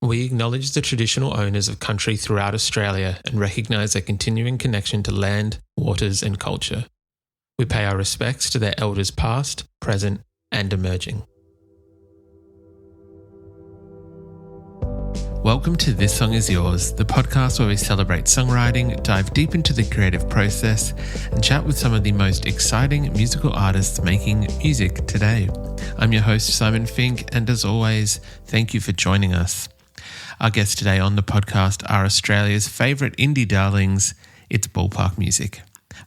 We acknowledge the traditional owners of country throughout Australia and recognise their continuing connection to land, waters and culture. We pay our respects to their elders past, present and emerging. Welcome to This Song Is Yours, the podcast where we celebrate songwriting, dive deep into the creative process, and chat with some of the most exciting musical artists making music today. I'm your host, Simon Fink, and as always, thank you for joining us. Our guests today on the podcast are Australia's favourite indie darlings, it's Ballpark Music.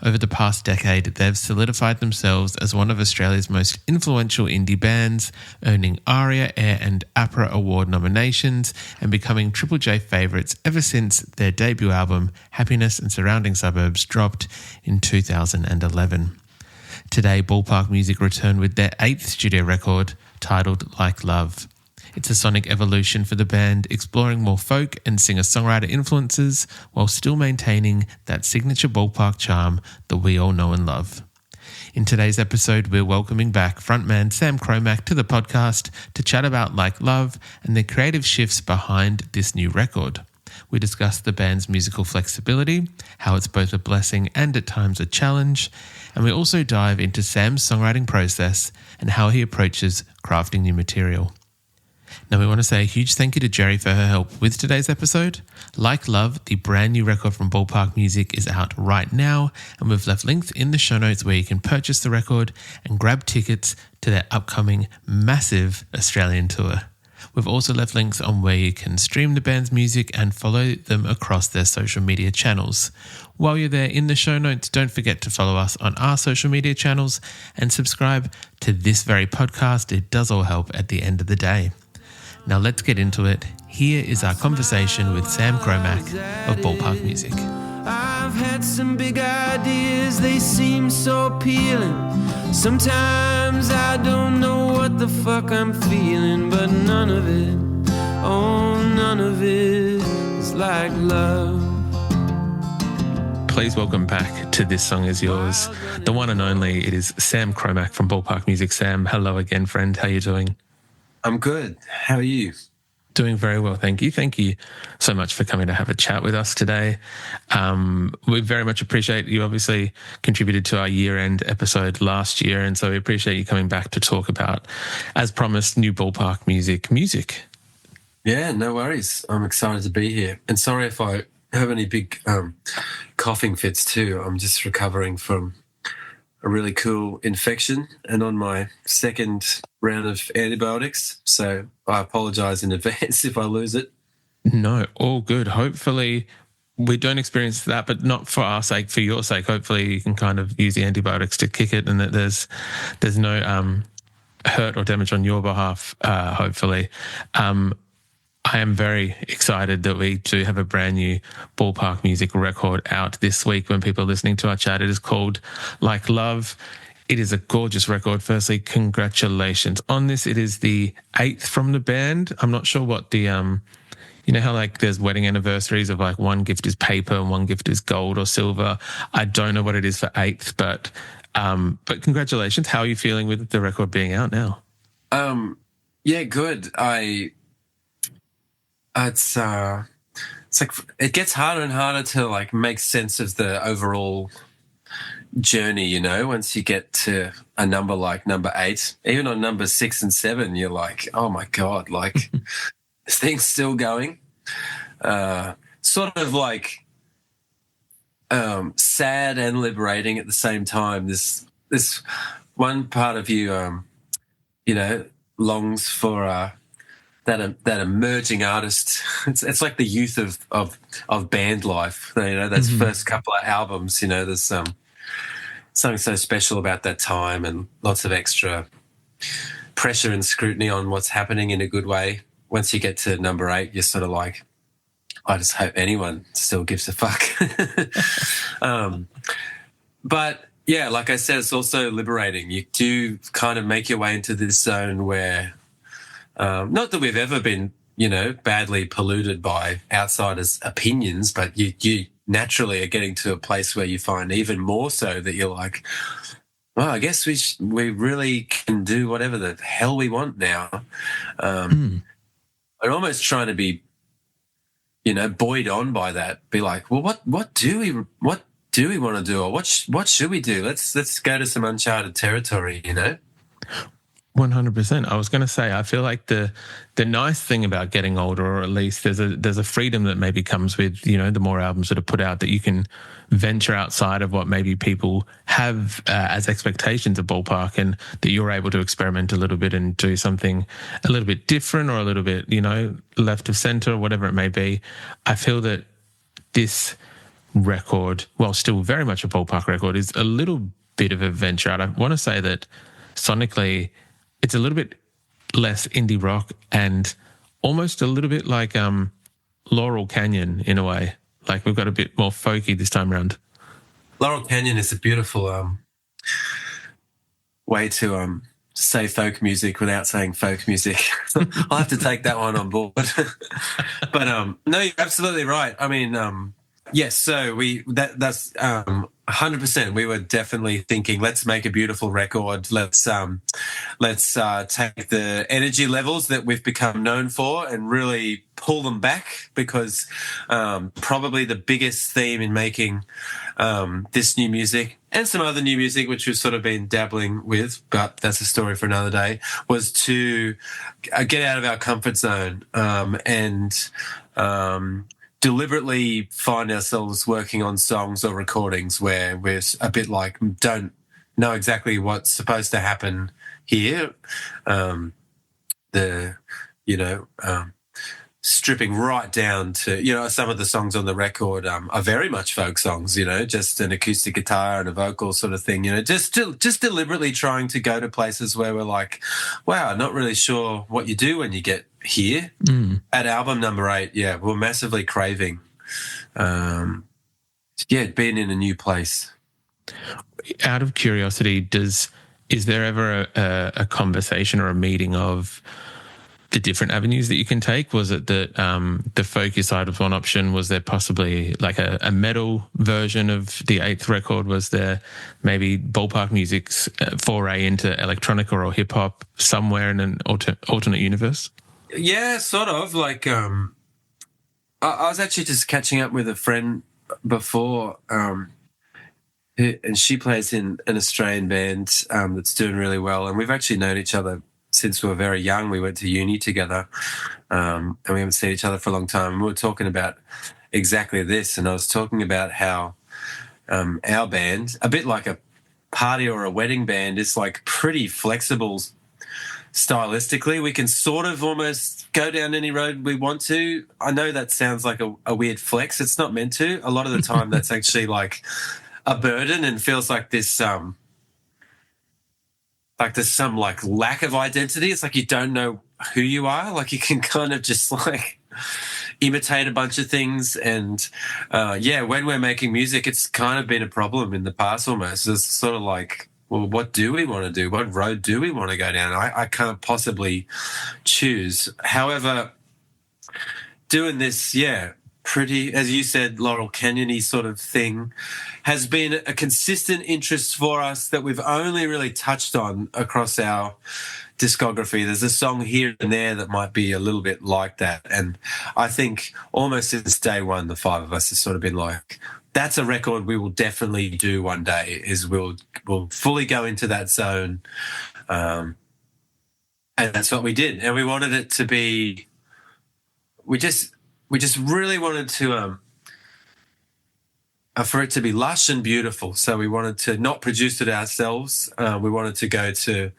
Over the past decade, they've solidified themselves as one of Australia's most influential indie bands, earning ARIA, and APRA Award nominations and becoming Triple J favourites ever since their debut album, Happiness and Surrounding Suburbs, dropped in 2011. Today, Ballpark Music return with their 8th studio record, titled Like Love. It's a sonic evolution for the band, exploring more folk and singer-songwriter influences while still maintaining that signature Ballpark charm that we all know and love. In today's episode, we're welcoming back frontman Sam Cromack to the podcast to chat about Like Love and the creative shifts behind this new record. We discuss the band's musical flexibility, how it's both a blessing and at times a challenge, and we also dive into Sam's songwriting process and how he approaches crafting new material. Now, we want to say a huge thank you to Jerry for her help with today's episode. Like Love, the brand new record from Ballpark Music, is out right now, and we've left links in the show notes where you can purchase the record and grab tickets to their upcoming massive Australian tour. We've also left links on where you can stream the band's music and follow them across their social media channels. While you're there in the show notes, don't forget to follow us on our social media channels and subscribe to this very podcast. It does all help at the end of the day. Now let's get into it. Here is our conversation with Sam Cromack of Ballpark Music. I've had some big ideas, they seem so appealing. Sometimes I don't know what the fuck I'm feeling, but none of it, oh none of it is like love. Please welcome back to This Song Is Yours, the one and only. It is Sam Cromack from Ballpark Music. Sam, hello again, friend. How are you doing? I'm good. How are you? Doing very well, thank you. Thank you so much for coming to have a chat with us today. We very much appreciate you obviously contributed to our year-end episode last year, and so we appreciate you coming back to talk about, as promised, new Ballpark Music. Yeah, no worries. I'm excited to be here. And sorry if I have any big coughing fits too. I'm just recovering from a really cool infection and on my second round of antibiotics. So I apologise in advance if I lose it. No, all good. Hopefully we don't experience that, but not for our sake, for your sake. Hopefully you can kind of use the antibiotics to kick it and that there's no hurt or damage on your behalf, hopefully. I am very excited that we do have a brand new Ballpark Music record out this week when people are listening to our chat. It is called Like Love. It is a gorgeous record. Firstly, congratulations on this. It is the 8th from the band. I'm not sure what the, you know how like there's wedding anniversaries of like one gift is paper and one gift is gold or silver. I don't know what it is for 8th, but congratulations. How are you feeling with the record being out now? Yeah, good. It's like it gets harder and harder to like make sense of the overall journey, you know, once you get to a number like number 8. Even on number 6 and 7, you're like, oh my God, like this thing's still going. Sort of like sad and liberating at the same time. This one part of you, you know, longs for that emerging artist. It's like the youth of band life. You know, those first couple of albums. You know, there's something so special about that time, and lots of extra pressure and scrutiny on what's happening in a good way. Once you get to number 8, you're sort of like, I just hope anyone still gives a fuck. But yeah, like I said, it's also liberating. You do kind of make your way into this zone where. Not that we've ever been, you know, badly polluted by outsiders' opinions, but you naturally are getting to a place where you find even more so that you're like, well, I guess we really can do whatever the hell we want now. We're almost trying to be buoyed on by that. Be like, well, what do we want to do, or what should we do? Let's go to some uncharted territory, 100%. I was going to say, I feel like the nice thing about getting older, or at least there's a freedom that maybe comes with, the more albums that are put out, that you can venture outside of what maybe people have as expectations of Ballpark, and that you're able to experiment a little bit and do something a little bit different, or a little bit, left of center, or whatever it may be. I feel that this record, while still very much a Ballpark record, is a little bit of a venture out. I want to say that sonically, it's a little bit less indie rock and almost a little bit like Laurel Canyon in a way. Like, we've got a bit more folky this time around. Laurel Canyon is a beautiful way to say folk music without saying folk music. I'll have to take that one on board. But no, you're absolutely right. I mean, yes, so that's 100%. We were definitely thinking, let's make a beautiful record. Let's take the energy levels that we've become known for and really pull them back, because probably the biggest theme in making this new music and some other new music, which we've sort of been dabbling with, but that's a story for another day, was to get out of our comfort zone and deliberately find ourselves working on songs or recordings where we're a bit like, don't know exactly what's supposed to happen here. Stripping right down to, some of the songs on the record are very much folk songs, just an acoustic guitar and a vocal sort of thing, just deliberately trying to go to places where we're like, wow, not really sure what you do when you get here. At album number 8, we're massively craving being in a new place. Out of curiosity, is there ever a conversation or a meeting of the different avenues that you can take? Was it that the folky side was one option? Was there possibly like a metal version of the 8th record? Was there maybe Ballpark Music's foray into electronica or hip hop somewhere in an alternate universe? Yeah, sort of. Like, I was actually just catching up with a friend before, and she plays in an Australian band that's doing really well, and we've actually known each other since we were very young. We went to uni together, and we haven't seen each other for a long time. And we were talking about exactly this, and I was talking about how our band, a bit like a party or a wedding band, is like pretty flexible stylistically. We can sort of almost go down any road we want to. I know that sounds like a weird flex. It's not meant to. A lot of the time that's actually like a burden and feels like this there's some like lack of identity. It's like you don't know who you are. Like you can kind of just like imitate a bunch of things. And when we're making music, it's kind of been a problem in the past almost. It's sort of like, well, what do we want to do? What road do we want to go down? I can't possibly choose. However, doing this, pretty, as you said, Laurel Canyon-y sort of thing has been a consistent interest for us that we've only really touched on across our discography. There's a song here and there that might be a little bit like that. And I think almost since day one, the 5 of us has sort of been like, that's a record we will definitely do one day, is we'll fully go into that zone. And that's what we did. And we wanted it to be, we just really wanted to, for it to be lush and beautiful. So we wanted to not produce it ourselves. We wanted to go to,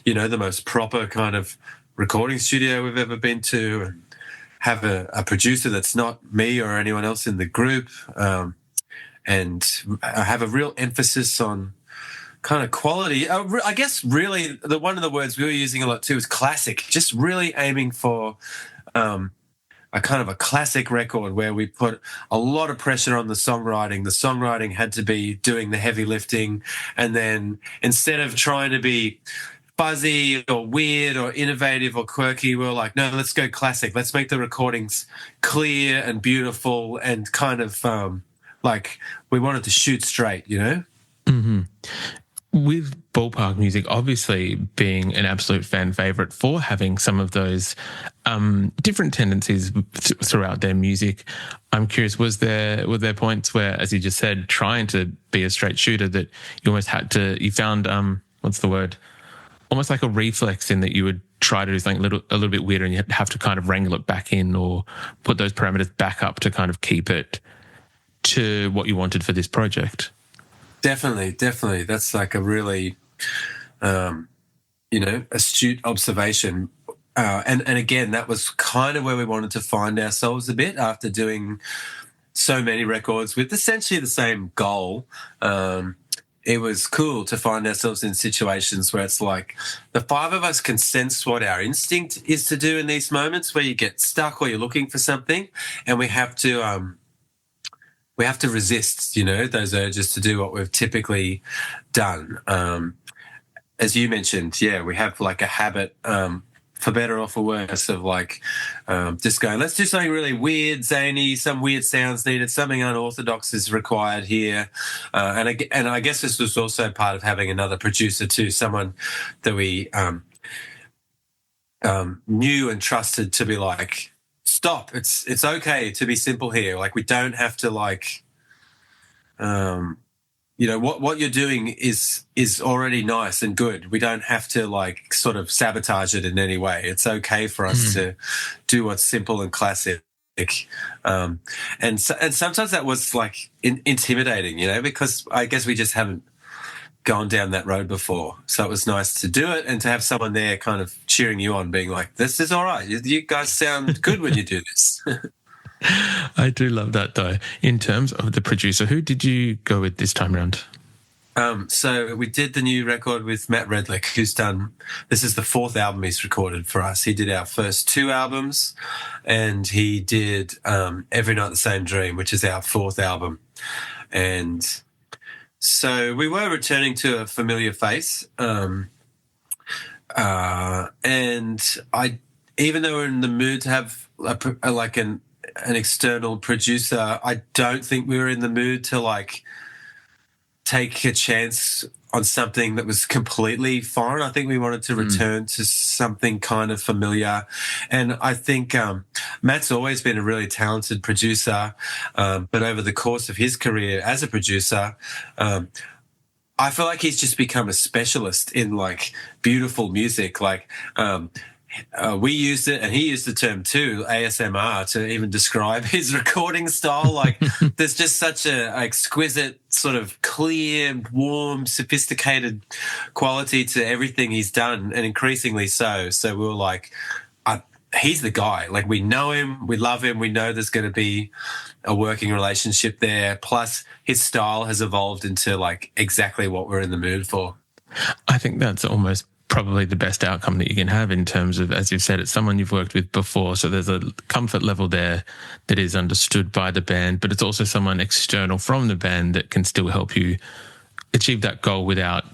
the most proper kind of recording studio we've ever been to, and have a producer that's not me or anyone else in the group, and have a real emphasis on kind of quality. I guess really one of the words we were using a lot too is classic, just really aiming for a kind of a classic record where we put a lot of pressure on the songwriting. The songwriting had to be doing the heavy lifting. And then instead of trying to be fuzzy or weird or innovative or quirky, we were like, no, let's go classic. Let's make the recordings clear and beautiful and kind of like we wanted to shoot straight, Mm-hmm. With Ballpark Music obviously being an absolute fan favourite for having some of those different tendencies throughout their music. I'm curious, were there points where, as you just said, trying to be a straight shooter, that you almost had to, you found, what's the word? Almost like a reflex in that you would try to do something a little bit weirder and you have to kind of wrangle it back in or put those parameters back up to kind of keep it to what you wanted for this project? Definitely. That's like a really, astute observation. And again, that was kind of where we wanted to find ourselves a bit after doing so many records with essentially the same goal. It was cool to find ourselves in situations where it's like the five of us can sense what our instinct is to do in these moments where you get stuck or you're looking for something, and we have to resist, those urges to do what we've typically done. As you mentioned, we have like a habit, for better or for worse, of like just going, let's do something really weird, zany, some weird sounds needed, something unorthodox is required here. And I guess this was also part of having another producer too, someone that we knew and trusted to be like, stop, it's okay to be simple here. Like, we don't have to like, what you're doing is already nice and good. We don't have to like sort of sabotage it in any way. It's okay for us to do what's simple and classic. And sometimes that was like intimidating, because I guess we just haven't gone down that road before. So it was nice to do it and to have someone there kind of cheering you on, being like, this is all right. You guys sound good when you do this. I do love that, though. In terms of the producer, who did you go with this time around? So we did the new record with Matt Redlick, who's this is the fourth album he's recorded for us. He did our first two albums, and he did Every Night the Same Dream, which is our fourth album. And so we were returning to a familiar face. And even though we're in the mood to have an external producer, I don't think we were in the mood to like take a chance on something that was completely foreign. I think we wanted to return to something kind of familiar. And I think Matt's always been a really talented producer, but over the course of his career as a producer, I feel like he's just become a specialist in like beautiful music. Like, we used it, and he used the term too, ASMR, to even describe his recording style. Like, there's just such a exquisite, sort of clear, warm, sophisticated quality to everything he's done, and increasingly so. So we were like, he's the guy. Like, we know him, we love him, we know there's going to be a working relationship there. Plus, his style has evolved into like exactly what we're in the mood for. I think that's almost probably the best outcome that you can have in terms of, as you've said, it's someone you've worked with before, so there's a comfort level there that is understood by the band, but it's also someone external from the band that can still help you achieve that goal without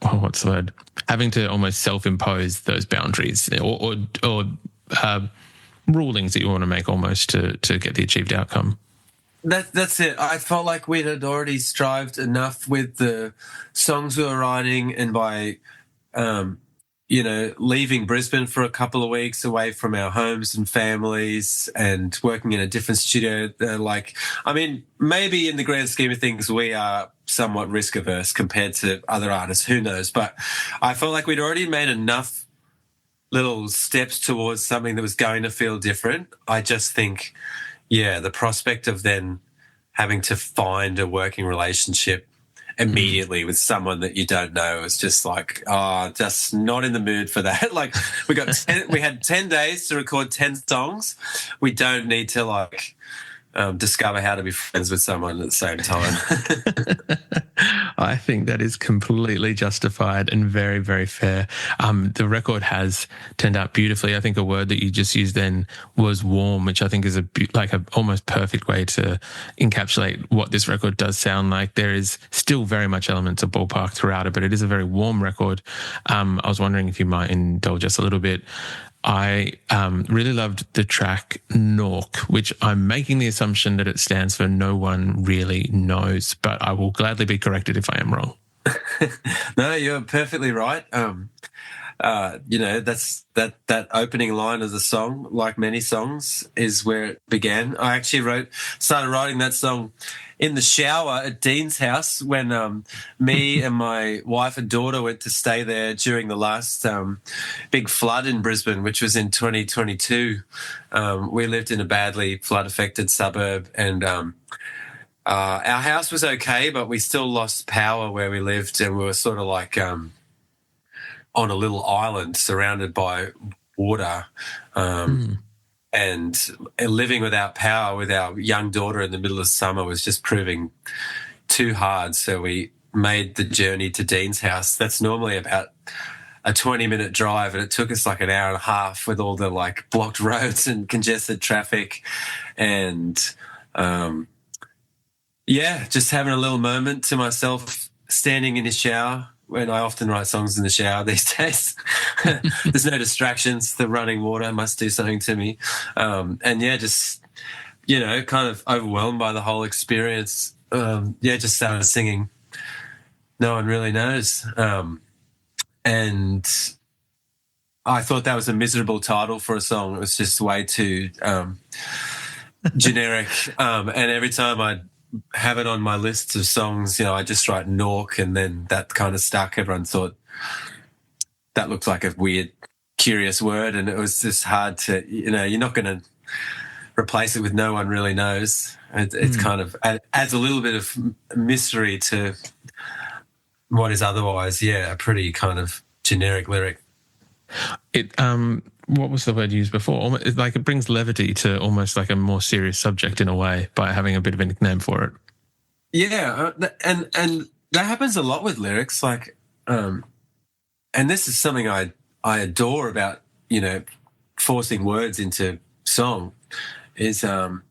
what's the word, having to almost self-impose those boundaries or rulings that you want to make almost to get the achieved outcome. That's it. I felt like we had already strived enough with the songs we were writing, and by, leaving Brisbane for a couple of weeks away from our homes and families and working in a different studio, maybe in the grand scheme of things, we are somewhat risk averse compared to other artists. Who knows? But I felt like we'd already made enough little steps towards something that was going to feel different. I just think, the prospect of then having to find a working relationship immediately with someone that you don't know is just like, just not in the mood for that. Like, we had 10 days to record 10 songs. We don't need to like discover how to be friends with someone at the same time. I think that is completely justified and very, very fair. The record has turned out beautifully. I think a word that you just used then was warm, which I think is a almost perfect way to encapsulate what this record does sound like. There is still very much elements of ballpark throughout it, but it is a very warm record. I was wondering if you might indulge us a little bit. I really loved the track Nork, which I'm making the assumption that it stands for No One Really Knows, but I will gladly be corrected if I am wrong. No, you're perfectly right. that's that opening line of the song, like many songs, is where it began. I actually started writing that song in the shower at Dean's house when me and my wife and daughter went to stay there during the last big flood in Brisbane, which was in 2022. We lived in a badly flood-affected suburb, and our house was okay, but we still lost power where we lived, and we were sort of like on a little island surrounded by water, and living without power with our young daughter in the middle of summer was just proving too hard. So we made the journey to Dean's house. That's normally about a 20-minute drive, and it took us like an hour and a half with all the like blocked roads and congested traffic. And just having a little moment to myself, standing in the shower, when I often write songs in the shower these days. There's no distractions. The running water must do something to me. Just, kind of overwhelmed by the whole experience. Just started singing No One Really Knows. And I thought that was a miserable title for a song. It was just way too generic. And every time I'd have it on my list of songs, I just write Nork, and then that kind of stuck. Everyone thought that looked like a weird, curious word, and it was just hard to, you're not going to replace it with No One Really Knows. It's kind of adds a little bit of mystery to what is otherwise, a pretty kind of generic lyric. What was the word used before? It brings levity to almost like a more serious subject in a way by having a bit of a nickname for it. Yeah, and that happens a lot with lyrics. Like, and this is something I adore about forcing words into song. Is some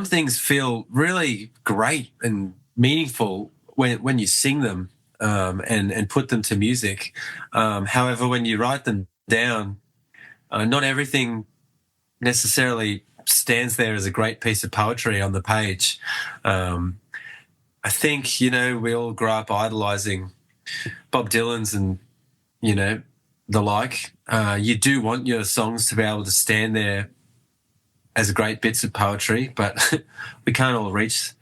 things feel really great and meaningful when you sing them and put them to music. However, when you write them down, not everything necessarily stands there as a great piece of poetry on the page. I think, we all grow up idolizing Bob Dylan's and, the like. You do want your songs to be able to stand there as great bits of poetry, but we can't all reach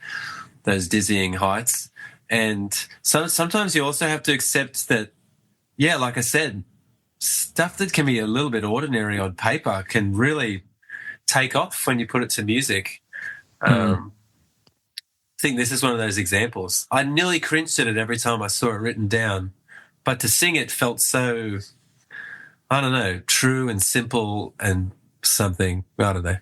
those dizzying heights. And sometimes you also have to accept that, like I said, stuff that can be a little bit ordinary on paper can really take off when you put it to music. I think this is one of those examples. I nearly cringed at it every time I saw it written down, but to sing it felt so, I don't know, true and simple and something. I don't know.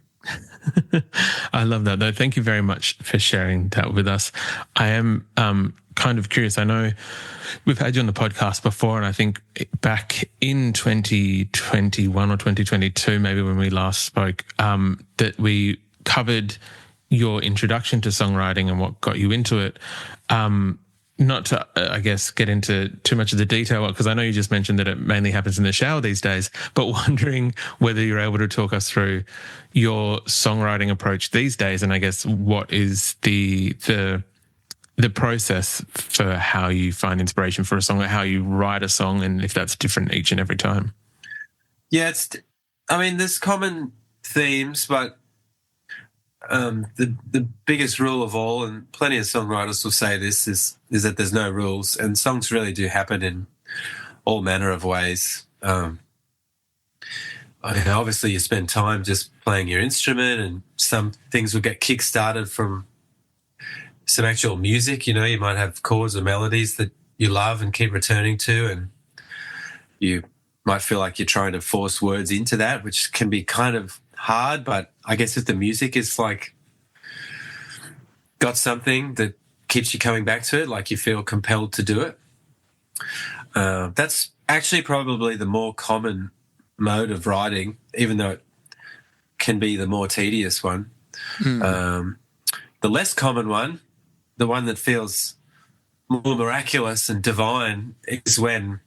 I love that, though. Thank you very much for sharing that with us. I am kind of curious. I know we've had you on the podcast before, and I think back in 2021 or 2022, maybe when we last spoke, that we covered your introduction to songwriting and what got you into it. Not to, I guess, get into too much of the detail, because I know you just mentioned that it mainly happens in the shower these days, but wondering whether you're able to talk us through your songwriting approach these days, and I guess what is the process for how you find inspiration for a song, or how you write a song, and if that's different each and every time. Yeah, there's common themes, but the biggest rule of all, and plenty of songwriters will say this, is that there's no rules, and songs really do happen in all manner of ways. Obviously you spend time just playing your instrument, and some things will get kick-started from some actual music. You might have chords or melodies that you love and keep returning to, and you might feel like you're trying to force words into that, which can be kind of hard. But I guess if the music is like got something that keeps you coming back to it, like you feel compelled to do it, that's actually probably the more common mode of writing, even though it can be the more tedious one. The less common one, the one that feels more miraculous and divine, is when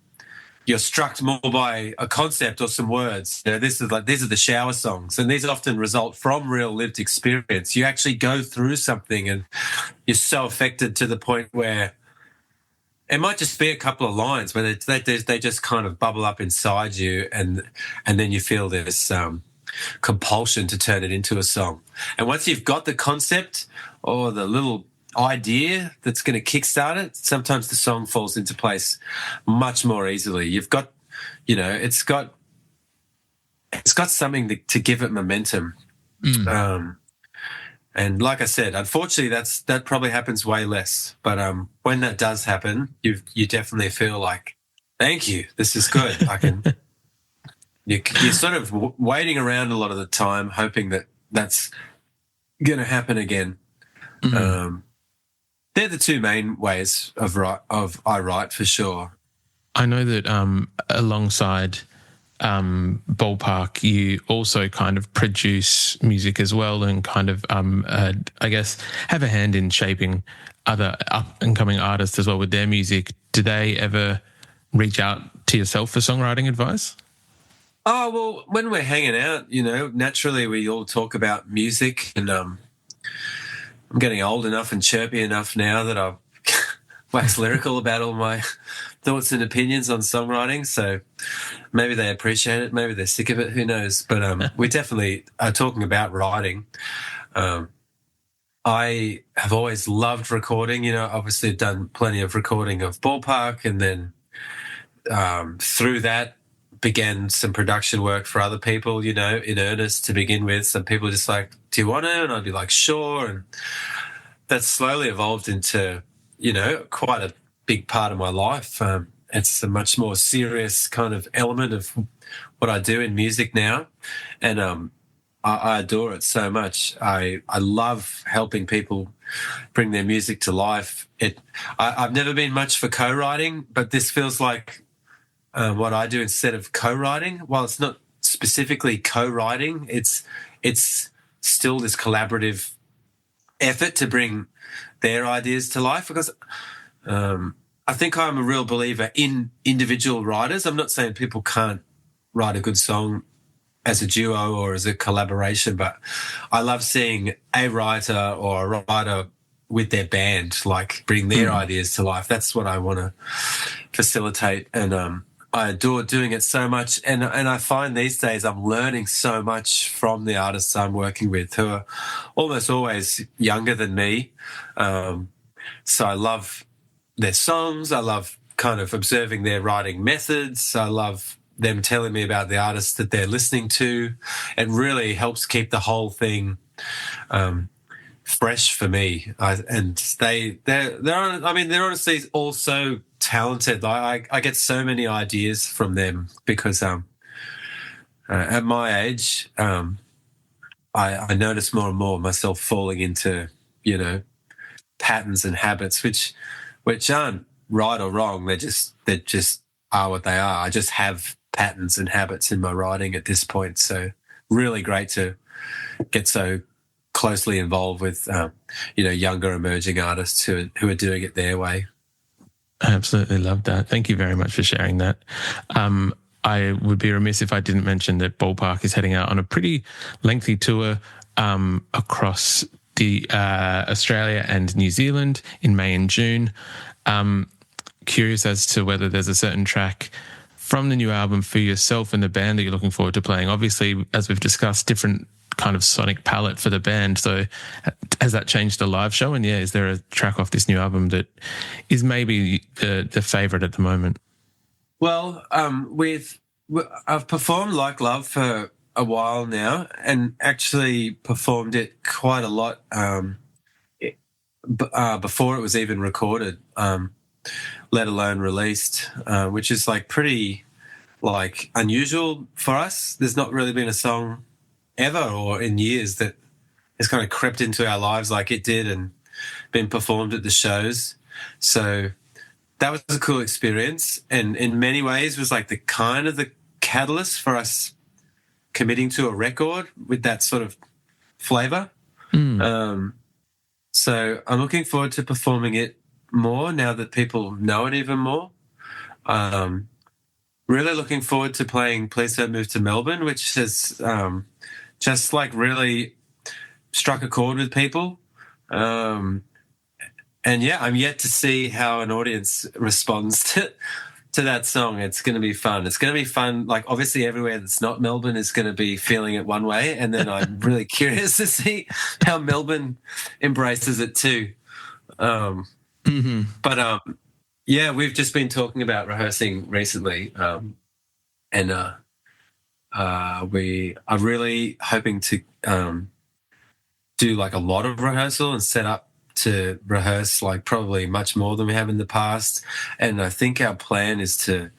you're struck more by a concept or some words. These are the shower songs, and these often result from real lived experience. You actually go through something and you're so affected to the point where it might just be a couple of lines where they just kind of bubble up inside you, and then you feel this compulsion to turn it into a song. And once you've got the concept or the little idea that's going to kickstart it, sometimes the song falls into place much more easily. You've got, it's got something to give it momentum. And like I said, unfortunately, that probably happens way less. But when that does happen, you definitely feel like, thank you, this is good. I can. You're sort of waiting around a lot of the time, hoping that that's going to happen again. They're the two main ways of I write, for sure. I know that alongside Ballpark, you also kind of produce music as well, and kind of, I guess, have a hand in shaping other up-and-coming artists as well with their music. Do they ever reach out to yourself for songwriting advice? Oh, well, when we're hanging out, naturally we all talk about music, and I'm getting old enough and chirpy enough now that I've waxed lyrical about all my thoughts and opinions on songwriting. So maybe they appreciate it, maybe they're sick of it, who knows. But we definitely are talking about writing. I have always loved recording. Obviously I've done plenty of recording of Ballpark, and then through that began some production work for other people, in earnest to begin with. Some people are just like, do you want to? And I'd be like, sure. And that's slowly evolved into, quite a big part of my life. It's a much more serious kind of element of what I do in music now. And I adore it so much. I love helping people bring their music to life. I've never been much for co-writing, but this feels like what I do instead of co-writing. While it's not specifically co-writing, it's still this collaborative effort to bring their ideas to life, because I think I'm a real believer in individual writers. I'm not saying people can't write a good song as a duo or as a collaboration, but I love seeing a writer or a writer with their band, like, bring their ideas to life. That's what I want to facilitate, and I adore doing it so much. And I find these days I'm learning so much from the artists I'm working with, who are almost always younger than me. So I love their songs. I love kind of observing their writing methods. I love them telling me about the artists that they're listening to. It really helps keep the whole thing fresh for me. They're honestly all so talented. I get so many ideas from them because at my age, I notice more and more myself falling into, patterns and habits which aren't right or wrong. They just are what they are. I just have patterns and habits in my writing at this point. So really great to get so closely involved with younger emerging artists who are doing it their way. I absolutely love that. Thank you very much for sharing that. I would be remiss if I didn't mention that Ballpark is heading out on a pretty lengthy tour across the Australia and New Zealand in May and June. Curious as to whether there's a certain track from the new album for yourself and the band that you're looking forward to playing. Obviously, as we've discussed, different kind of sonic palette for the band. So has that changed the live show? And is there a track off this new album that is maybe the favourite at the moment? Well, I've performed Like Love for a while now, and actually performed it quite a lot before it was even recorded, let alone released, which is pretty unusual for us. There's not really been a song ever or in years that has kind of crept into our lives like it did and been performed at the shows. So that was a cool experience, and in many ways was the catalyst for us committing to a record with that sort of flavour. So I'm looking forward to performing it more now that people know it even more. Really looking forward to playing Please Don't Move to Melbourne, which has just really struck a chord with people. yeah, I'm yet to see how an audience responds to that song. It's going to be fun. It's going to be fun. Like, obviously everywhere that's not Melbourne is going to be feeling it one way. And then I'm really curious to see how Melbourne embraces it too. But yeah, we've just been talking about rehearsing recently. And we are really hoping to do like a lot of rehearsal and set up to rehearse like probably much more than we have in the past. And I think our plan is to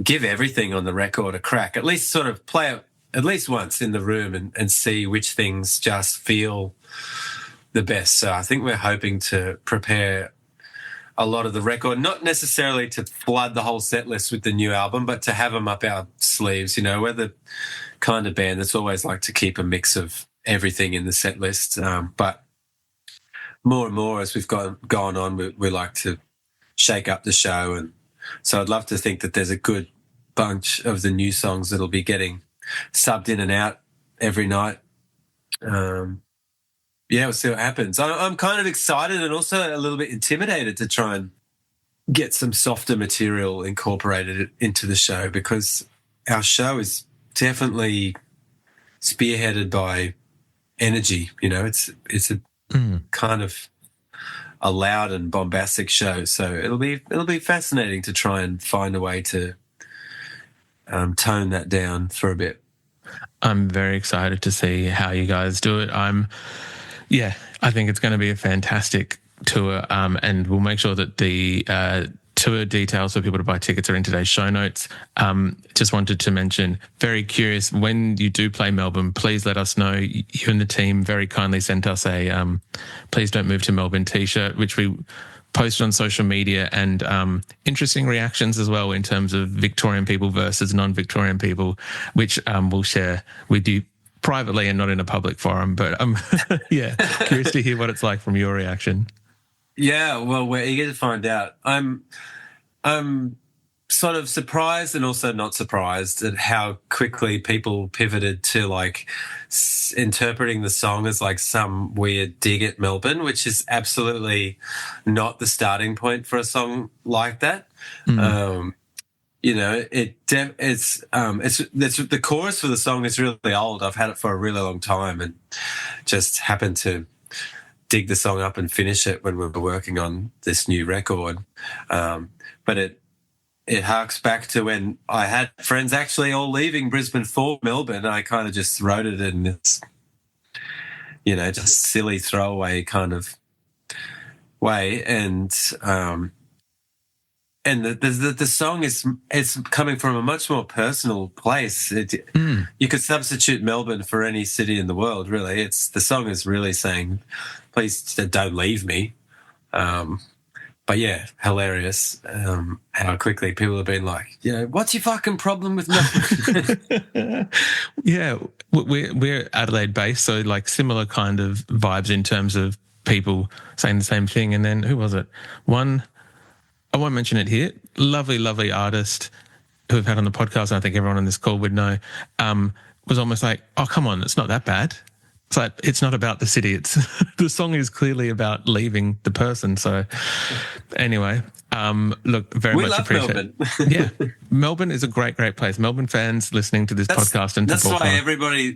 give everything on the record a crack, at least sort of play it at least once in the room and see which things just feel the best. So I think we're hoping to prepare a lot of the record, not necessarily to flood the whole set list with the new album, but to have them up our sleeves. You know, we're the kind of band that's always like to keep a mix of everything in the set list. But more and more as we've gone on, we like to shake up the show. And so I'd love to think that there's a good bunch of the new songs that'll be getting subbed in and out every night. Yeah, we'll see what happens. I'm kind of excited and also a little bit intimidated to try and get some softer material incorporated into the show, because our show is definitely spearheaded by energy. You know, it's a kind of a loud and bombastic show. So it'll be fascinating to try and find a way to tone that down for a bit. I'm very excited to see how you guys do it. Yeah, I think it's going to be a fantastic tour, and we'll make sure that the tour details for people to buy tickets are in today's show notes. Just wanted to mention, very curious, when you do play Melbourne, please let us know. You and the team very kindly sent us a Please Don't Move to Melbourne t-shirt, which we posted on social media, and interesting reactions as well in terms of Victorian people versus non-Victorian people, which we'll share with you privately and not in a public forum. But yeah, curious to hear what it's like from your reaction. Yeah, well, we're eager to find out. I'm sort of surprised and also not surprised at how quickly people pivoted to like interpreting the song as like some weird dig at Melbourne, which is absolutely not the starting point for a song like that. You know, it's the chorus for the song is really old. I've had it for a really long time and just happened to dig the song up and finish it when we were working on this new record. But it harks back to when I had friends actually all leaving Brisbane for Melbourne. I kind of just wrote it in this, you know, just silly throwaway kind of way. And the song it's coming from a much more personal place. You could substitute Melbourne for any city in the world, really. The song is really saying, please don't leave me. But yeah, hilarious how quickly people have been like, you know, what's your fucking problem with Melbourne? Yeah, we're Adelaide based, so like similar kind of vibes in terms of people saying the same thing. And then who was it? One, I won't mention it here, lovely artist who we've had on the podcast, and I think everyone on this call would know, was almost like, oh, come on, it's not that bad. It's like, it's not about the city. It's the song is clearly about leaving the person. So anyway, look, very much appreciate it. Yeah, Melbourne is a great place. Melbourne fans listening to this podcast and that's why everybody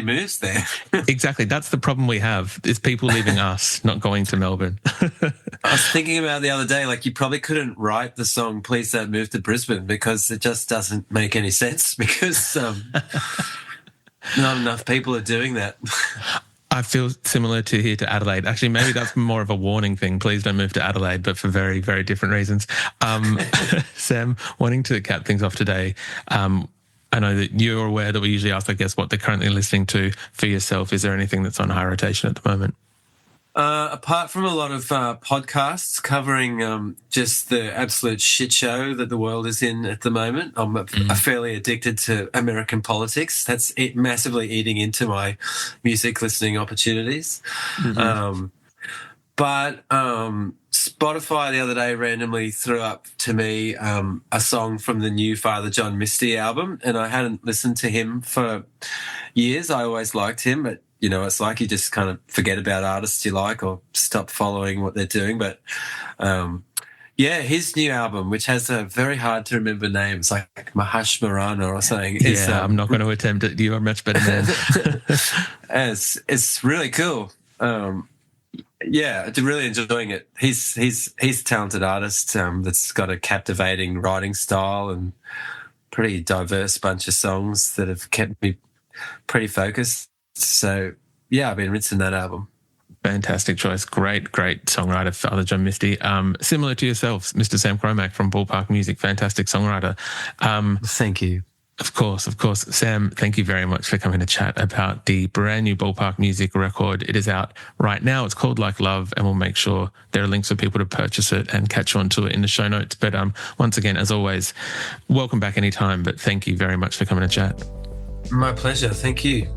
moves there. Exactly. That's the problem we have, is people leaving us, not going to Melbourne. I was thinking about the other day, like you probably couldn't write the song Please Don't Move to Brisbane, because it just doesn't make any sense, because not enough people are doing that. I feel similar to here to Adelaide. Actually, maybe that's more of a warning thing. Please don't move to Adelaide, but for very, very different reasons. Sam, wanting to cap things off today, I know that you're aware that we usually ask, I guess, what they're currently listening to for yourself. Is there anything that's on high rotation at the moment? Apart from a lot of podcasts covering just the absolute shit show that the world is in at the moment, I'm fairly addicted to American politics. That's massively eating into my music listening opportunities. But Spotify the other day randomly threw up to me a song from the new Father John Misty album, and I hadn't listened to him for years. I always liked him, but you know, it's like you just kind of forget about artists you like or stop following what they're doing. But yeah, his new album, which has a very hard to remember name, it's like Mahash Marana or something. Yeah, I'm not going to attempt it. You are much better than it's really cool. Yeah, I'm really enjoying it. He's a talented artist that's got a captivating writing style and pretty diverse bunch of songs that have kept me pretty focused. So yeah, I've been rinsing that album. Fantastic choice. Great songwriter, Father John Misty. Similar to yourself, Mr. Sam Cromack from Ballpark Music, fantastic songwriter. Thank you. Of course. Sam, thank you very much for coming to chat about the brand new Ballpark Music record. It is out right now. It's called Like Love, and we'll make sure there are links for people to purchase it and catch on to it in the show notes. But once again, as always, welcome back anytime, but thank you very much for coming to chat. My pleasure. Thank you.